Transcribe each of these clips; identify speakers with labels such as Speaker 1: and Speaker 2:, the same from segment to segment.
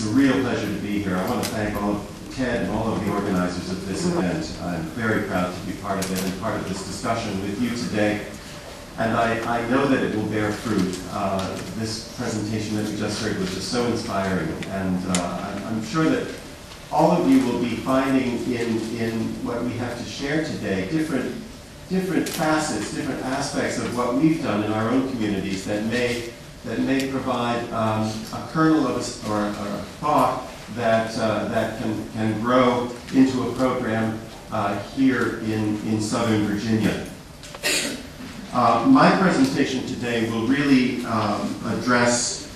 Speaker 1: It's a real pleasure to be here. I want to thank all of Ted and all of the organizers of this event. I'm very proud to be part of it and part of this discussion with you today. And I know that it will bear fruit. This presentation that we just heard was just so inspiring. And I'm sure that all of you will be finding in what we have to share today different facets, different aspects of what we've done in our own communities that may provide a kernel of or a thought that can grow into a program here in Southern Virginia. My presentation today will really address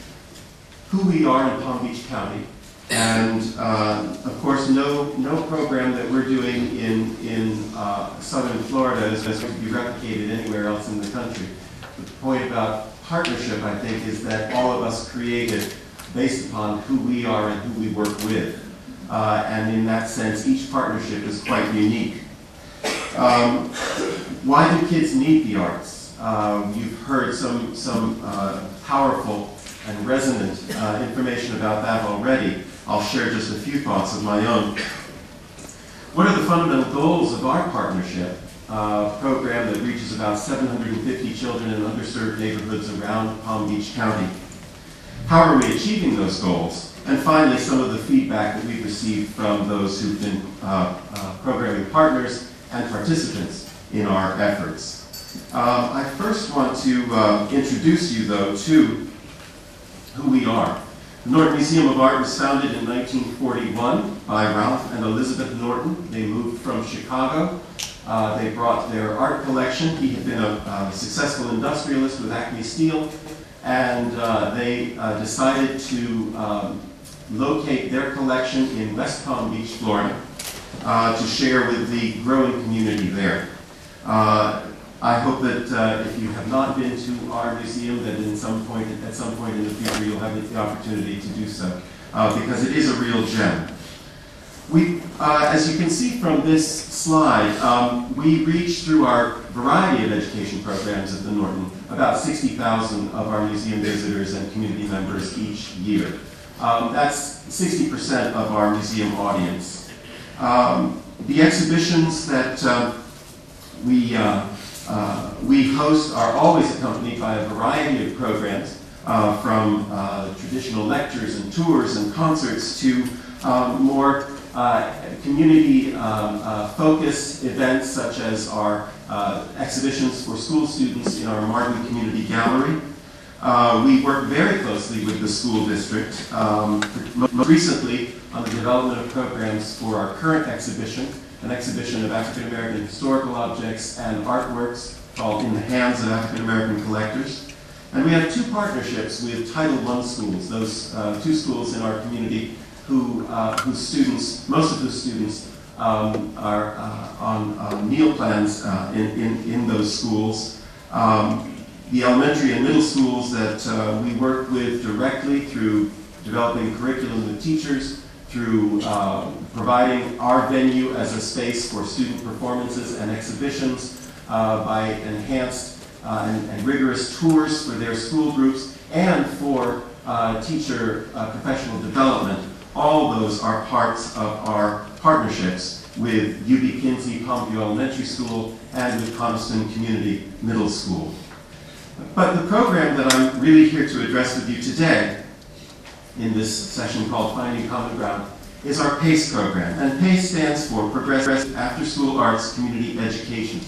Speaker 1: who we are in Palm Beach County, and of course no program that we're doing in Southern Florida is going to be replicated anywhere else in the country. The point about partnership, I think, is that all of us create it based upon who we are and who we work with. And in that sense, each partnership is quite unique. Why do kids need the arts? You've heard some powerful and resonant information about that already. I'll share just a few thoughts of my own. What are the fundamental goals of our partnership? Program that reaches about 750 children in underserved neighborhoods around Palm Beach County. How are we achieving those goals? And finally, some of the feedback that we've received from those who've been programming partners and participants in our efforts. I first want to introduce you, though, to who we are. The Norton Museum of Art was founded in 1941 by Ralph and Elizabeth Norton. They moved from Chicago. They brought their art collection. He had been a successful industrialist with Acme Steel, and they decided to locate their collection in West Palm Beach, Florida, to share with the growing community there. I hope that if you have not been to our museum, that at some point in the future you'll have the opportunity to do so, because it is a real gem. As you can see from this slide, we reach through our variety of education programs at the Norton about 60,000 of our museum visitors and community members each year. That's 60% of our museum audience. The exhibitions that we host are always accompanied by a variety of programs, from traditional lectures and tours and concerts to more community-focused events such as our exhibitions for school students in our Martin Community Gallery. We work very closely with the school district, most recently on the development of programs for our current exhibition, an exhibition of African American historical objects and artworks called In the Hands of African American Collectors. And we have two partnerships with Title I schools, those two schools in our community whose students, most of whose students are on meal plans in those schools. The elementary and middle schools that we work with directly through developing curriculum with teachers, through providing our venue as a space for student performances and exhibitions, by enhanced and rigorous tours for their school groups, and for teacher professional development. All those are parts of our partnerships with UB Kinsey Palmview Elementary School and with Coniston Community Middle School. But the program that I'm really here to address with you today in this session called Finding Common Ground is our PACE program. And PACE stands for Progressive After School Arts Community Education.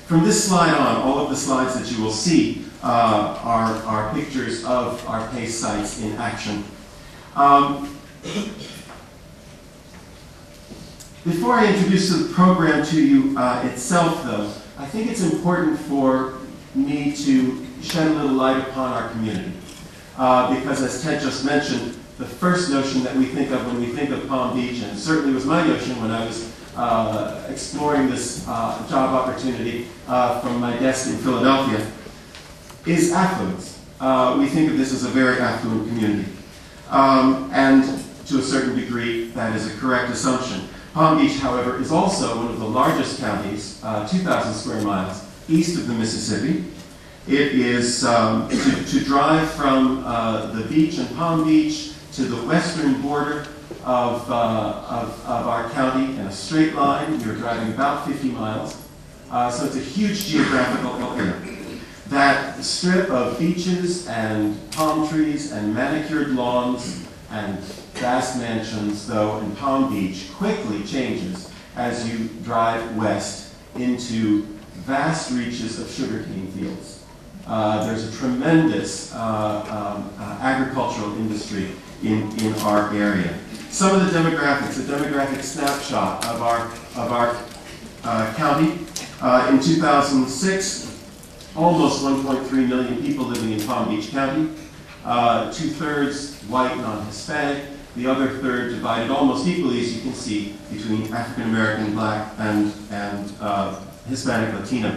Speaker 1: From this slide on, all of the slides that you will see are pictures of our PACE sites in action. Before I introduce the program to you itself, though, I think it's important for me to shed a little light upon our community. Because as Ted just mentioned, the first notion that we think of when we think of Palm Beach, and it certainly was my notion when I was exploring this job opportunity from my desk in Philadelphia, is affluence. We think of this as a very affluent community. And to a certain degree, that is a correct assumption. Palm Beach, however, is also one of the largest counties, 2,000 square miles, east of the Mississippi. It is to drive from the beach in Palm Beach to the western border of our county in a straight line. You're driving about 50 miles. So it's a huge geographical area. That strip of beaches and palm trees and manicured lawns and vast mansions, though, in Palm Beach quickly changes as you drive west into vast reaches of sugarcane fields. There's a tremendous agricultural industry in our area. Some of the demographics, a demographic snapshot of our county. In 2006, almost 1.3 million people living in Palm Beach County, 2/3 white, non-Hispanic, the other third divided almost equally, as you can see, between African American, Black, and Hispanic Latino.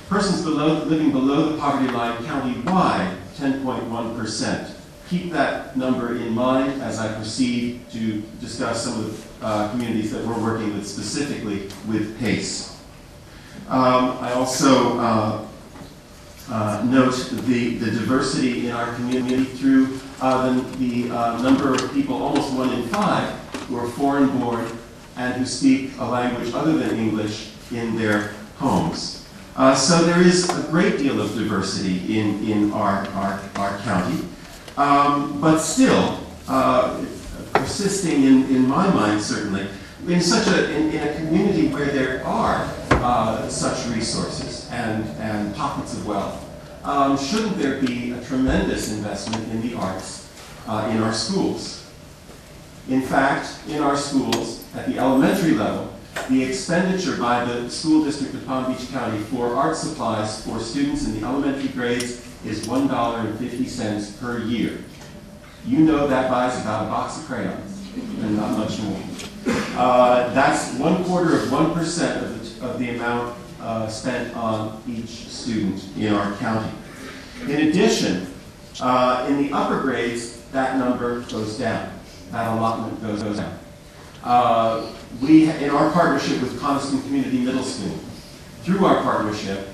Speaker 1: Persons living below the poverty line county-wide, 10.1%. Keep that number in mind as I proceed to discuss some of the communities that we're working with specifically with PACE. I also note the diversity in our community through the number of people, almost 1 in 5, who are foreign-born and who speak a language other than English in their homes. So there is a great deal of diversity in our county, but still persisting in my mind, certainly, in a community where there are such resources and pockets of wealth. Shouldn't there be a tremendous investment in the arts in our schools? In fact, in our schools, at the elementary level, the expenditure by the school district of Palm Beach County for art supplies for students in the elementary grades is $1.50 per year. You know that buys about a box of crayons, and not much more. That's 1/4% of the amount spent on each student in our county. In addition, in the upper grades, that number goes down. That allotment goes down. In our partnership with Coniston Community Middle School, through our partnership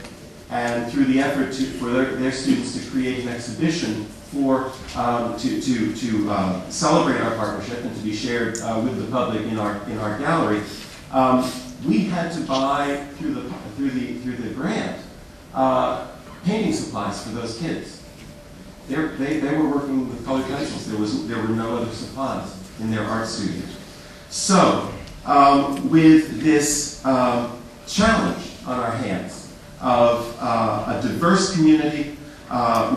Speaker 1: and through the effort for their students to create an exhibition to celebrate our partnership and to be shared with the public in our gallery, we had to buy through the grant painting supplies for those kids. They were working with colored pencils. There were no other supplies in their art studio. So with this challenge on our hands of a diverse community,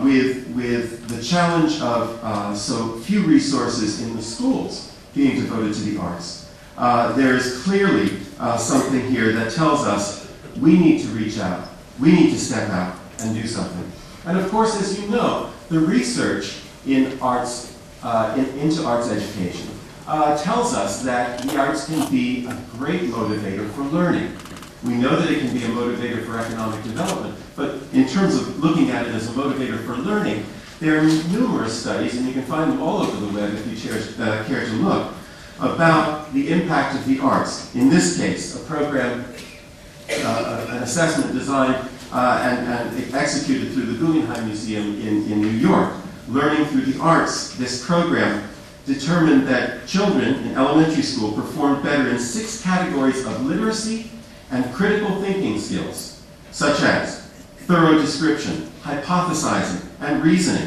Speaker 1: with the challenge of so few resources in the schools being devoted to the arts, there is clearly something here that tells us we need to reach out, we need to step out and do something. And of course, as you know, the research in arts, into arts education tells us that the arts can be a great motivator for learning. We know that it can be a motivator for economic development, but in terms of looking at it as a motivator for learning, there are numerous studies, and you can find them all over the web if you care to look, about the impact of the arts. In this case, a program, an assessment designed and executed through the Guggenheim Museum in New York. Learning through the arts, this program determined that children in elementary school performed better in 6 categories of literacy and critical thinking skills, such as thorough description, hypothesizing, and reasoning.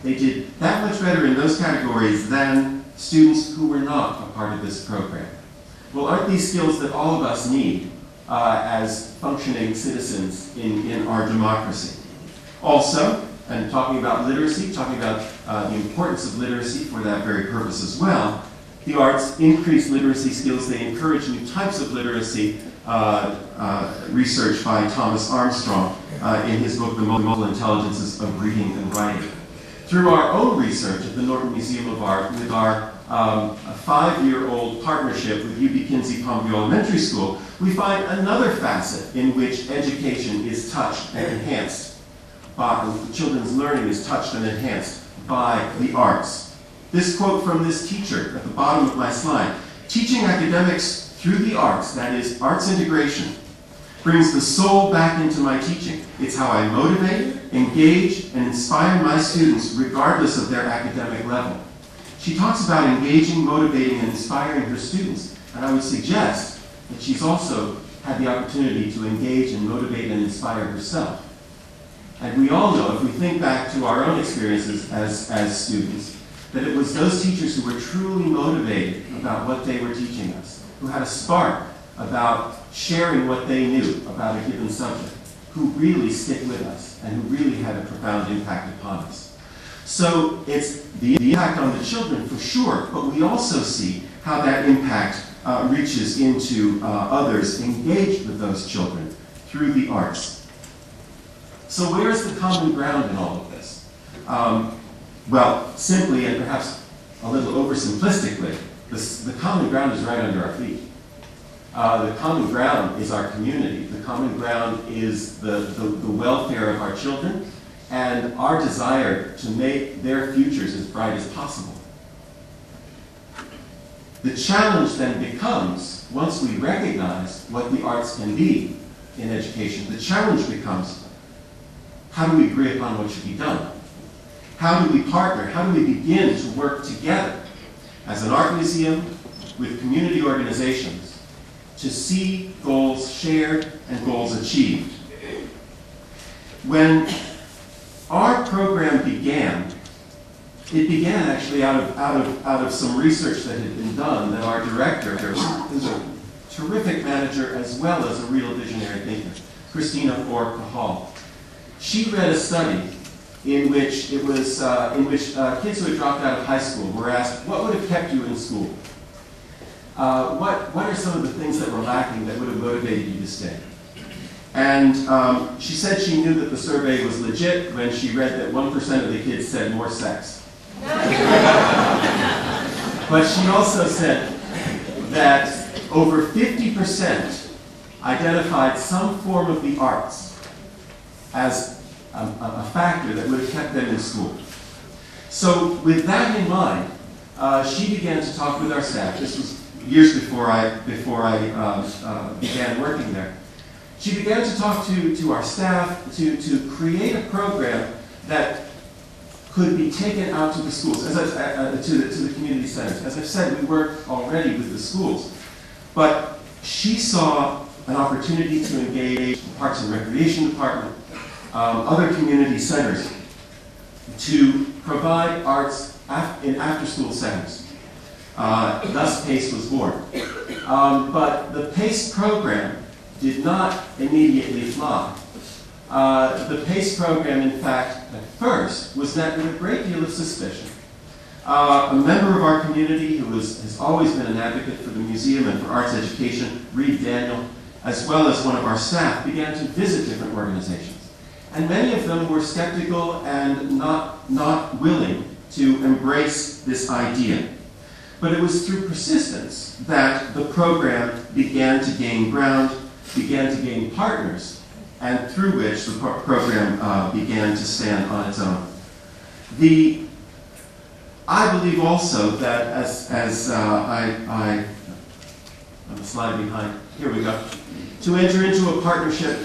Speaker 1: They did that much better in those categories than students who were not a part of this program. Well, aren't these skills that all of us need as functioning citizens in our democracy? Also, and talking about literacy, talking about the importance of literacy for that very purpose as well, the arts increase literacy skills. They encourage new types of literacy, research by Thomas Armstrong in his book, The Multiple Intelligences of Reading and Writing. Through our own research at the Norton Museum of Art, with our 5-year-old partnership with UB Kinsey Palmview Elementary School, we find another facet in which education is touched and enhanced. Children's learning is touched and enhanced by the arts. This quote from this teacher at the bottom of my slide: "Teaching academics through the arts, that is, arts integration, brings the soul back into my teaching. It's how I motivate, engage, and inspire my students regardless of their academic level. She talks about engaging, motivating, and inspiring her students, and I would suggest that she's also had the opportunity to engage and motivate and inspire herself. And we all know, if we think back to our own experiences as students, that it was those teachers who were truly motivated about what they were teaching us, who had a spark about sharing what they knew about a given subject, who really stick with us and who really had a profound impact upon us. So it's the impact on the children for sure, but we also see how that impact reaches into others engaged with those children through the arts. So where's the common ground in all of this? Well, simply and perhaps a little oversimplistically, the common ground is right under our feet. The common ground is our community. The common ground is the welfare of our children and our desire to make their futures as bright as possible. The challenge then becomes, once we recognize what the arts can be in education, the challenge becomes, how do we agree upon what should be done? How do we partner? How do we begin to work together as an art museum with community organizations to see goals shared and goals achieved? When our program began, it began actually out of some research that had been done that our director, who's a terrific manager as well as a real visionary thinker, Christina Orr-Cahal. She read a study in which kids who had dropped out of high school were asked, what would have kept you in school? What are some of the things that were lacking that would have motivated you to stay? And she said she knew that the survey was legit when she read that 1% of the kids said more sex. But she also said that over 50% identified some form of the arts as a factor that would have kept them in school. So with that in mind, she began to talk with our staff. This was years before I began working there. She began to talk to our staff to create a program that could be taken out to the schools, to the community centers. As I've said, we work already with the schools, but she saw an opportunity to engage the Parks and Recreation Department, other community centers, to provide arts in after-school centers. Thus, PACE was born. But the PACE program did not immediately fly. The PACE program, in fact, at first, was met with a great deal of suspicion. A member of our community who has always been an advocate for the museum and for arts education, Reed Daniel, as well as one of our staff, began to visit different organizations. And many of them were skeptical and not willing to embrace this idea. But it was through persistence that the program began to gain ground, began to gain partners, and through which the program began to stand on its own. I believe also that I'm a slide behind, here we go. To enter into a partnership,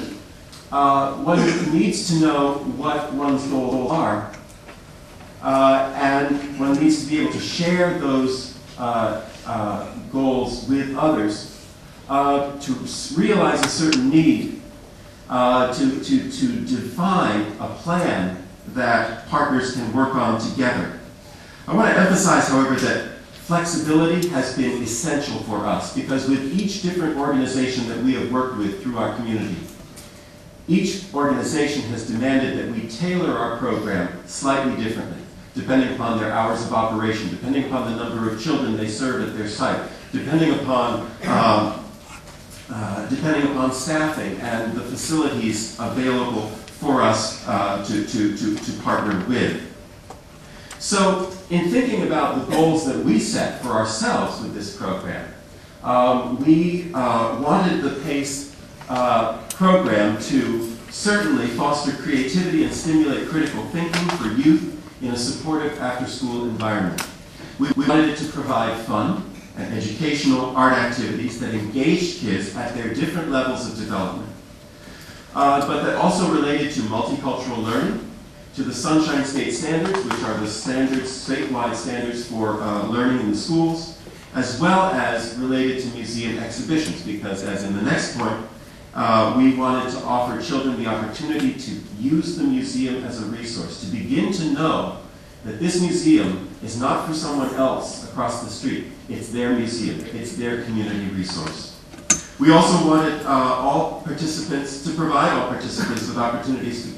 Speaker 1: one needs to know what one's goals are, and one needs to be able to share those goals with others, to realize a certain need, to define a plan that partners can work on together. I want to emphasize, however, that flexibility has been essential for us, because with each different organization that we have worked with through our community, each organization has demanded that we tailor our program slightly differently, depending upon their hours of operation, depending upon the number of children they serve at their site, depending upon staffing and the facilities available for us to partner with. So, in thinking about the goals that we set for ourselves with this program, we wanted the PACE program to certainly foster creativity and stimulate critical thinking for youth in a supportive after-school environment. We wanted it to provide fun and educational art activities that engaged kids at their different levels of development, but that also related to multicultural learning, to the Sunshine State Standards, which are the standards, statewide standards for learning in the schools, as well as related to museum exhibitions, because as in the next point, we wanted to offer children the opportunity to use the museum as a resource, to begin to know that this museum is not for someone else across the street. It's their museum. It's their community resource. We also wanted to provide all participants with opportunities to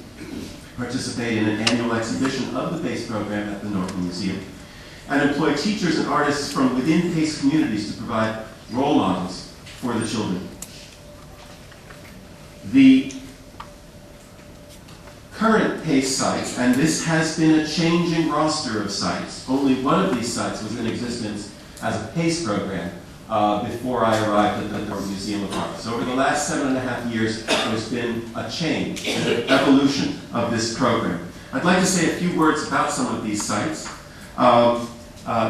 Speaker 1: participate in an annual exhibition of the PACE program at the Norton Museum, and employ teachers and artists from within PACE communities to provide role models for the children. The current PACE sites, and this has been a changing roster of sites. Only one of these sites was in existence as a PACE program before I arrived at the Norton Museum of Art. So over the last 7.5 years, there's been a change, an evolution of this program. I'd like to say a few words about some of these sites.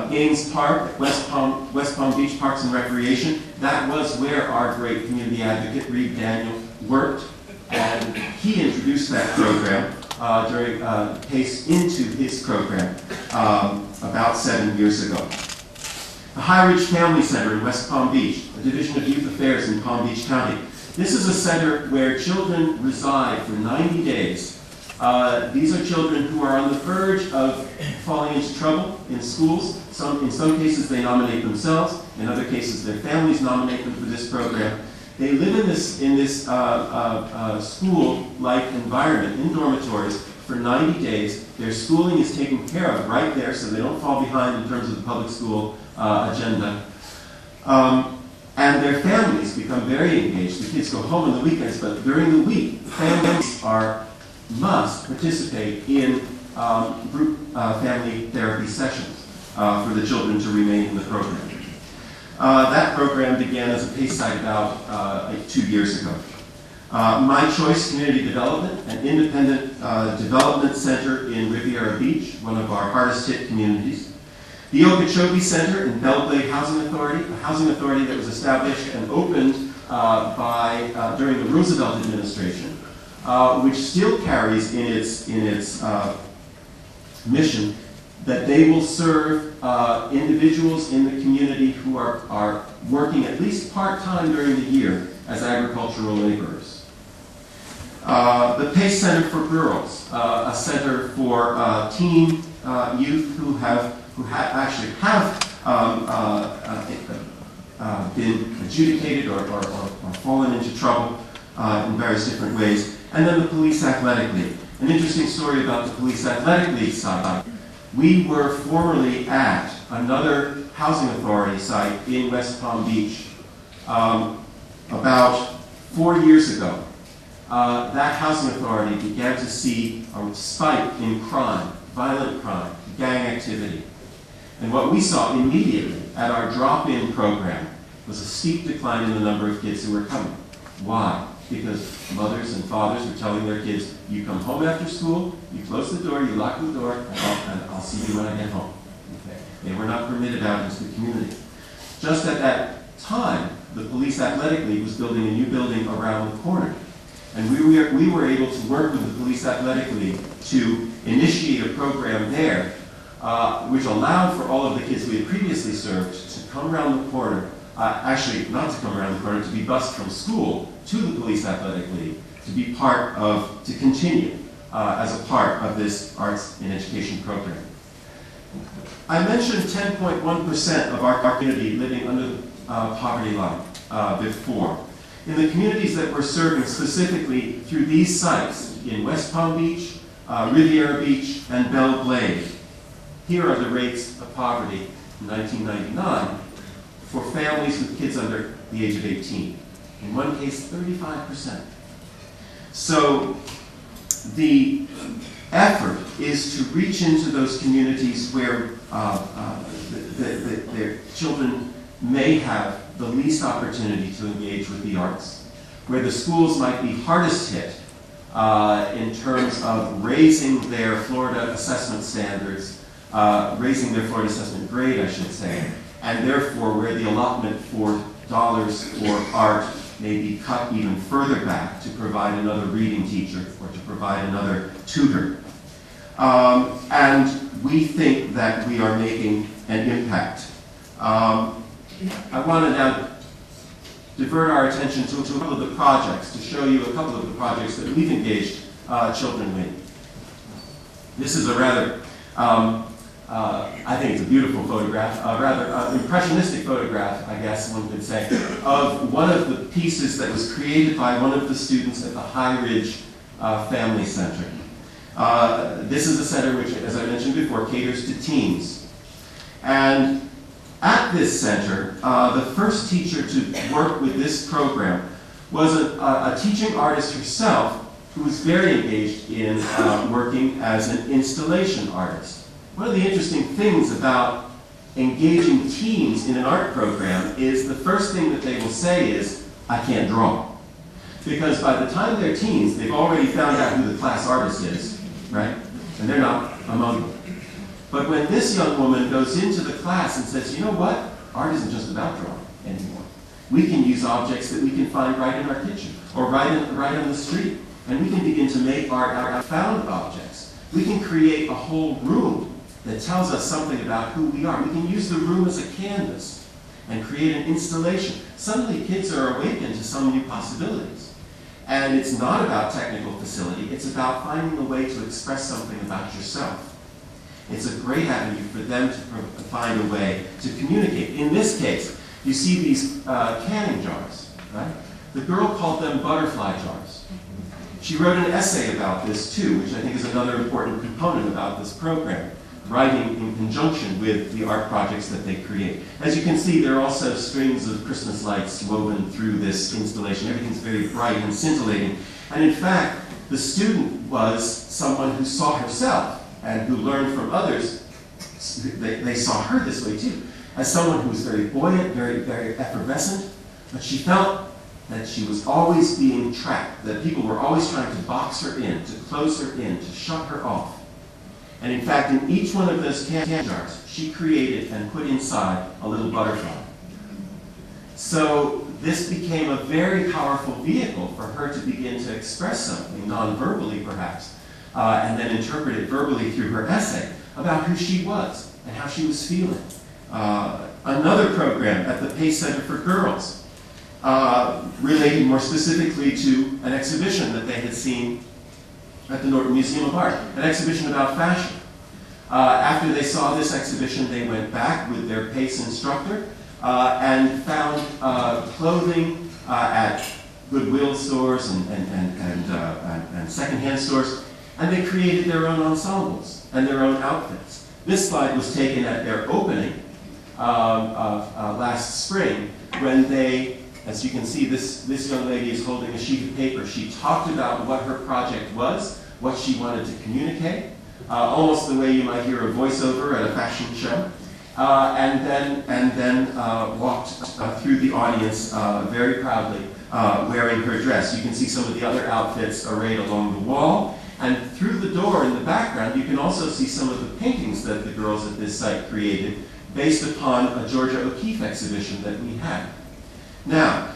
Speaker 1: Gaines Park, West Palm Beach Parks and Recreation, that was where our great community advocate, Reed Daniel, worked, and he introduced that program during PACE into his program about 7 years ago. The HighRidge Family Center in West Palm Beach, a division of youth affairs in Palm Beach County. This is a center where children reside for 90 days. These are children who are on the verge of falling into trouble in schools. In some cases they nominate themselves, in other cases their families nominate them for this program. They live in this school-like environment in dormitories for 90 days. Their schooling is taken care of right there so they don't fall behind in terms of the public school agenda. And their families become very engaged. The kids go home on the weekends, but during the week, families must participate in group family therapy sessions for the children to remain in the program. That program began as a PACE site about 2 years ago. My Choice Community Development, an independent development center in Riviera Beach, one of our hardest hit communities. The Okeechobee Center in Belle Glade Housing Authority, a housing authority that was established and opened during the Roosevelt administration, which still carries in its mission that they will serve individuals in the community who are working at least part-time during the year as agricultural laborers. The PACE Center for Girls, a center for teen youth who actually have been adjudicated or fallen into trouble in various different ways. And then the Police Athletic League. An interesting story about the Police Athletic League side. We were formerly at another housing authority site in West Palm Beach about 4 years ago. That housing authority began to see a spike in crime, violent crime, gang activity. And what we saw immediately at our drop-in program was a steep decline in the number of kids who were coming. Why? Because mothers and fathers were telling their kids, you come home after school, you close the door, you lock the door, and I'll see you when I get home. Okay. They were not permitted out into the community. Just at that time, the Police Athletic League was building a new building around the corner. And we were able to work with the Police Athletic League to initiate a program there, which allowed for all of the kids we had previously served to come around the corner, actually not to come around the corner, to be bused from school to the Police Athletic League, to continue as a part of this arts and education program. I mentioned 10.1% of our community living under the poverty line before. In the communities that we're serving specifically through these sites in West Palm Beach, Riviera Beach, and Belle Glade, here are the rates of poverty in 1999 for families with kids under the age of 18. In one case, 35%. So the effort is to reach into those communities where their children may have the least opportunity to engage with the arts, where the schools might be hardest hit in terms of raising their Florida assessment standards, raising their Florida assessment grade, I should say, and therefore where the allotment for dollars for art may be cut even further back to provide another reading teacher or to provide another tutor. And we think that we are making an impact. I want to now divert our attention to a couple of the projects, to show you a couple of the projects that we've engaged children in. This is a rather, I think it's a beautiful photograph, a rather impressionistic photograph, I guess one could say, of one of the pieces that was created by one of the students at the HighRidge Family Center. This is a center which, as I mentioned before, caters to teens. And at this center, the first teacher to work with this program was a teaching artist herself who was very engaged in working as an installation artist. One of the interesting things about engaging teens in an art program is the first thing that they will say is, I can't draw. Because by the time they're teens, they've already found out who the class artist is, right? And they're not among them. But when this young woman goes into the class and says, you know what? Art isn't just about drawing anymore. We can use objects that we can find right in our kitchen or right on the street. And we can begin to make art out of found objects. We can create a whole room that tells us something about who we are. We can use the room as a canvas and create an installation. Suddenly kids are awakened to some new possibilities. And it's not about technical facility. It's about finding a way to express something about yourself. It's a great avenue for them to find a way to communicate. In this case, you see these canning jars, right? The girl called them butterfly jars. She wrote an essay about this too, which I think is another important component about this program, writing in conjunction with the art projects that they create. As you can see, there are also strings of Christmas lights woven through this installation. Everything's very bright and scintillating. And in fact, the student was someone who saw herself and who learned from others. They saw her this way too, as someone who was very buoyant, very effervescent, but she felt that she was always being trapped, that people were always trying to box her in, to close her in, to shut her off. And in fact, in each one of those canning jars, she created and put inside a little butterfly. So this became a very powerful vehicle for her to begin to express something, non-verbally perhaps, and then interpret it verbally through her essay about who she was and how she was feeling. Another program at the Pace Center for Girls, relating more specifically to an exhibition that they had seen at the Norton Museum of Art, an exhibition about fashion. After they saw this exhibition, they went back with their PACE instructor and found clothing at Goodwill stores and secondhand stores, and they created their own ensembles and their own outfits. This slide was taken at their opening last spring when they, as you can see, this young lady is holding a sheet of paper. She talked about what her project was, what she wanted to communicate, almost the way you might hear a voiceover at a fashion show, and then walked through the audience very proudly, wearing her dress. You can see some of the other outfits arrayed along the wall, and through the door in the background, you can also see some of the paintings that the girls at this site created based upon a Georgia O'Keeffe exhibition that we had. Now,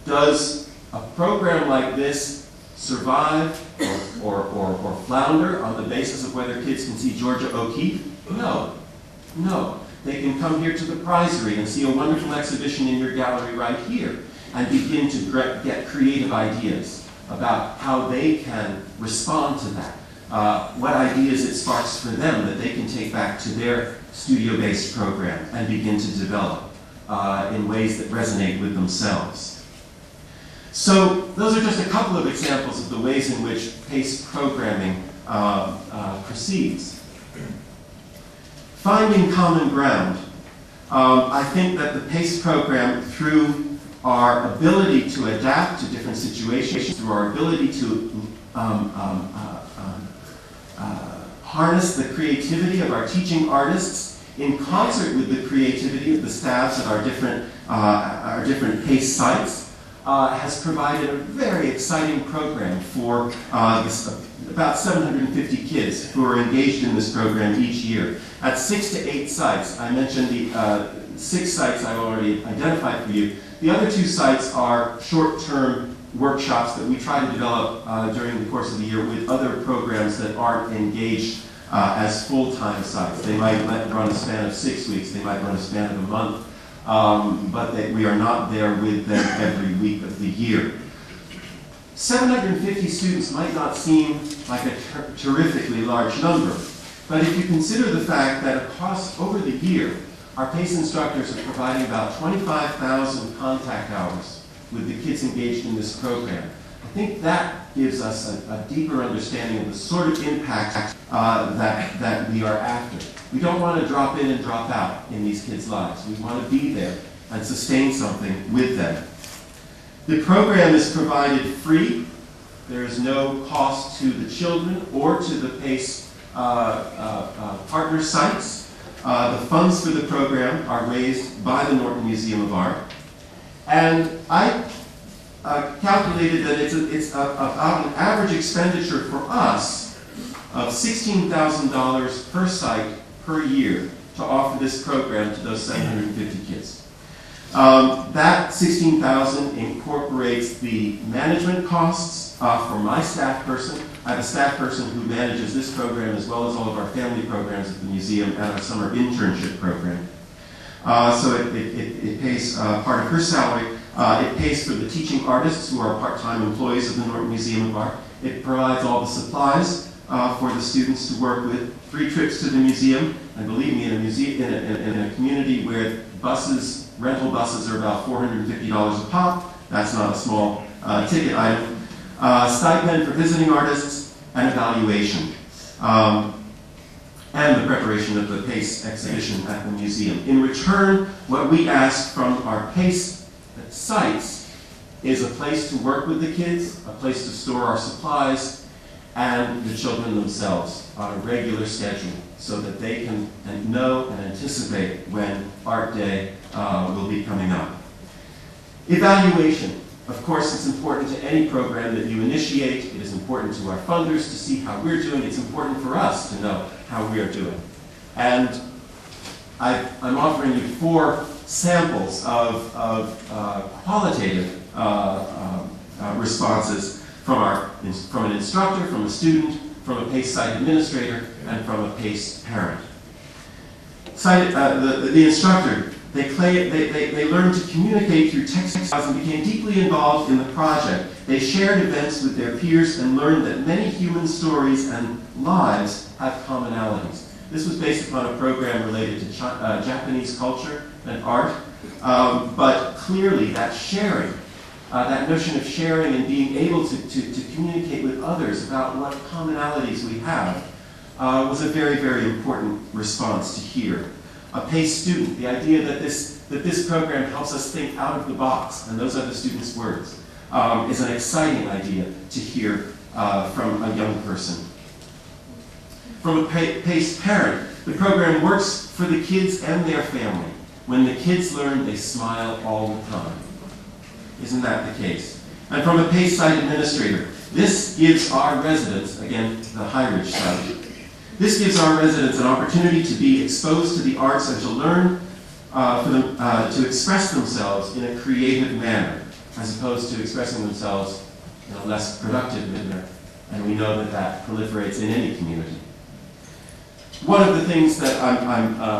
Speaker 1: does a program like this survive or flounder on the basis of whether kids can see Georgia O'Keeffe? No. No. They can come here to the Prizery and see a wonderful exhibition in your gallery right here and begin to get creative ideas about how they can respond to that. What ideas it sparks for them that they can take back to their studio-based program and begin to develop in ways that resonate with themselves. So those are just a couple of examples of the ways in which PACE programming proceeds. Finding common ground. I think that the PACE program, through our ability to adapt to different situations, through our ability to harness the creativity of our teaching artists in concert with the creativity of the staffs at our different PACE sites, has provided a very exciting program for about 750 kids who are engaged in this program each year. At 6 to 8 sites, I mentioned the 6 sites I've already identified for you. The other 2 sites are short-term workshops that we try to develop during the course of the year with other programs that aren't engaged as full-time sites. They might run a span of 6 weeks, they might run a span of a month, but we are not there with them every week of the year. 750 students might not seem like a terrifically large number, but if you consider the fact that across over the year, our PACE instructors are providing about 25,000 contact hours with the kids engaged in this program. I think that gives us a deeper understanding of the sort of impact that we are after. We don't want to drop in and drop out in these kids' lives. We want to be there and sustain something with them. The program is provided free. There is no cost to the children or to the PACE partner sites. The funds for the program are raised by the Norton Museum of Art. And I calculated that it's about an average expenditure for us of $16,000 per site per year to offer this program to those 750 kids. That $16,000 incorporates the management costs for my staff person. I have a staff person who manages this program as well as all of our family programs at the museum and our summer internship program. So it pays part of her salary. It pays for the teaching artists who are part-time employees of the Norton Museum of Art. It provides all the supplies for the students to work with. 3 trips to the museum, and believe me, in a community where rental buses are about $450 a pop, that's not a small ticket item. Stipend for visiting artists, and evaluation. And the preparation of the PACE exhibition at the museum. In return, what we ask from our PACE sites is a place to work with the kids, a place to store our supplies, and the children themselves on a regular schedule so that they can know and anticipate when Art Day will be coming up. Evaluation. Of course, it's important to any program that you initiate. It is important to our funders to see how we're doing. It's important for us to know how we are doing. And I'm offering you 4 samples of qualitative responses from an instructor, from a student, from a PACE site administrator, and from a PACE parent. The instructor, they learned to communicate through text and became deeply involved in the project. They shared events with their peers and learned that many human stories and lives have commonalities. This was based upon a program related to Japanese culture and art, but clearly that sharing, that notion of sharing and being able to communicate with others about what commonalities we have was a very, very important response to hear. A PACE student, the idea that this program helps us think out of the box, and those are the students' words, is an exciting idea to hear from a young person. From a PACE parent, the program works for the kids and their family. When the kids learn, they smile all the time. Isn't that the case? And from a PACE site administrator, this gives our residents, again, the HighRidge site, this gives our residents an opportunity to be exposed to the arts and to learn to express themselves in a creative manner, as opposed to expressing themselves in a less productive manner. And we know that that proliferates in any community. One of the things that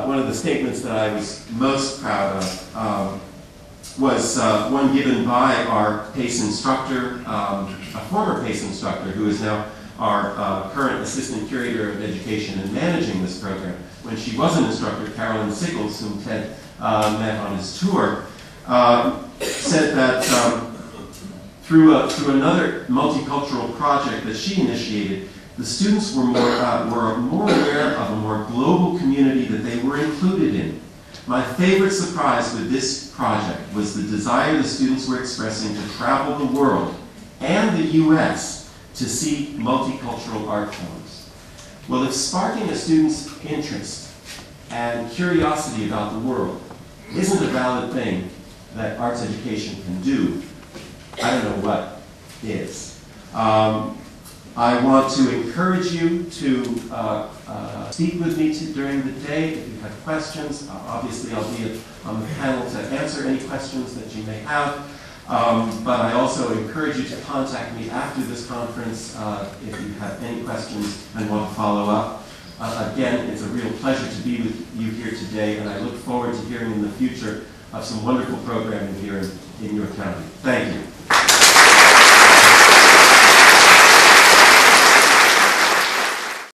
Speaker 1: one of the statements that I was most proud of was one given by our PACE instructor, a former PACE instructor who is now our current Assistant Curator of Education and managing this program. When she was an instructor, Carolyn Sickles, whom Ted met on his tour, said that through another multicultural project that she initiated, the students were more aware of a more global community that they were included in. My favorite surprise with this project was the desire the students were expressing to travel the world and the U.S. to see multicultural art forms. Well, if sparking a student's interest and curiosity about the world isn't a valid thing that arts education can do, I don't know what is. I want to encourage you to speak with me during the day if you have questions. Obviously, I'll be on the panel to answer any questions that you may have. But I also encourage you to contact me after this conference if you have any questions and want to follow up. Again, it's a real pleasure to be with you here today, and I look forward to hearing in the future of some wonderful programming here in your county. Thank you.